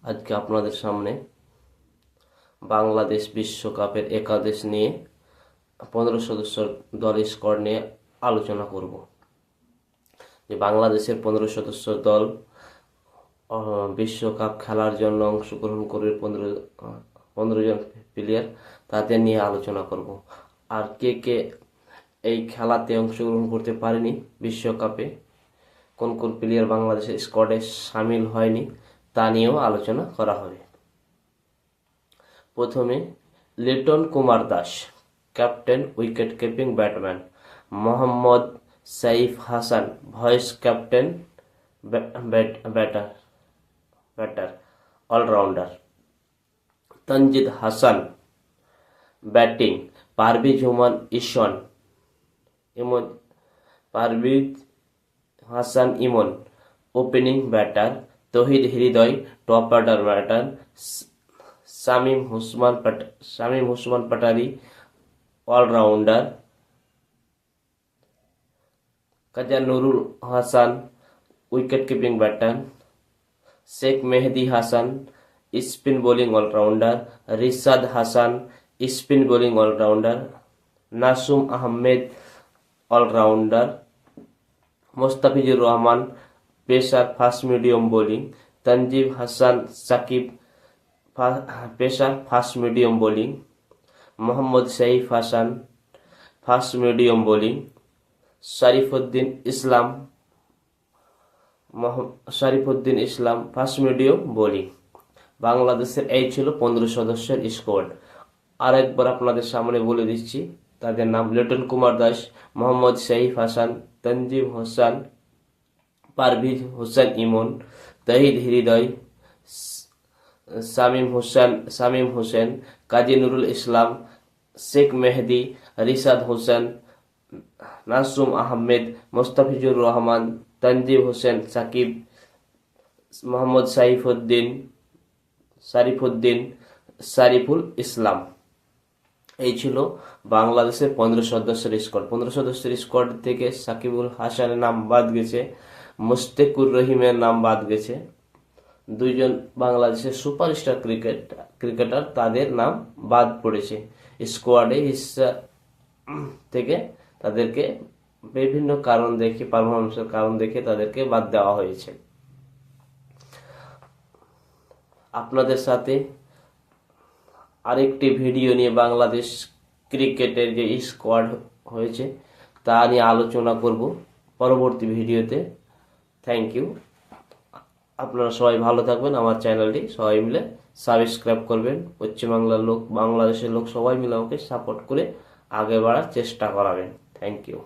আজকে আপনাদের সামনে বাংলাদেশ বিশ্বকাপের একাদশ নিয়ে 15 সদস্যের দল স্কোয়াড নিয়ে আলোচনা করব। যে বাংলাদেশের 15 সদস্যের দল বিশ্বকাপ খেলার জন্য অংশগ্রহণ করবে 15 জন প্লেয়ার, তাদের নিয়ে আলোচনা করব। আর কে কে এই খেলাতে অংশগ্রহণ করতে পারেনি, বিশ্বকাপে কোন কোন প্লেয়ার বাংলাদেশের স্কোয়াডে সামিল হয়নি, তা নিয়েও আলোচনা করা হবে। প্রথমে Liton Kumar Das, captain, wicket keeping batsman. Mohammad Saif Hasan, vice captain, batter allrounder. Tanzid Hasan, batting. Parvez হুমান Parvez Hasan Emon, opening batter. Towhid Hridoy, top order batter. Shamim Osman Patwari, allrounder. Kazi Nurul Hasan, wicket keeping batter. Sheikh Mehedi Hasan, spin bowling allrounder. Rishad Hasan, spin bowling allrounder. Nasum Ahmed, allrounder. Mustafizur Rahman, pacer, fast medium bowling. Tanzim Hasan Sakib, pacer, fast medium bowling. Mohammad Saif Hasan, fast medium bowling. Sharifuddin Islam, fast medium bowling. বাংলাদেশের এই ছিল 15 সদস্যের squad. আরেকবার আপনাদের সামনে বলে দিচ্ছি তাদের নাম: লিটন কুমার দাস, মোহাম্মদ সাইফ হাসান, তানজিম হাসান, পারভেজ হোসেন ইমন, তৌহিদ হৃদয়, শামীম হোসেন, কাজী নুরুল ইসলাম, শেখ মেহেদী, রিশাদ হোসেন, নাসুম আহমেদ, মোস্তাফিজুর রহমান, তানজিম হোসেন সাকিব, মোহাম্মদ শরীফুল ইসলাম। এই ছিল বাংলাদেশের 15 সদস্যের স্কোয়াড। 15 সদস্যের স্কোয়াড থেকে সাকিবুল হাসানের নাম বাদ গেছে, মুশতাকুর রহিমের নাম বাদ গেছে। দুইজন বাংলাদেশের সুপারস্টার ক্রিকেটার, তাদের নাম বাদ পড়েছে স্কোয়াডে হিস্সা থেকে। তাদেরকে বিভিন্ন কারণ দেখে, পারফরমেন্সের কারণ দেখে তাদেরকে বাদ দেওয়া হয়েছে। আপনাদের সাথে আরেকটি ভিডিও নিয়ে বাংলাদেশ ক্রিকেটের যে স্কোয়াড হয়েছে তা নিয়ে আলোচনা করব পরবর্তী ভিডিওতে। Thank you. আপনারা সবাই ভালো থাকবেন। আমার চ্যানেলটি সবাই মিলে সাবস্ক্রাইব করবেন। পশ্চিমবাংলার লোক, বাংলাদেশের লোক সবাই মিলে আমাকে সাপোর্ট করে আগে বাড়ার চেষ্টা করাবেন। Thank you.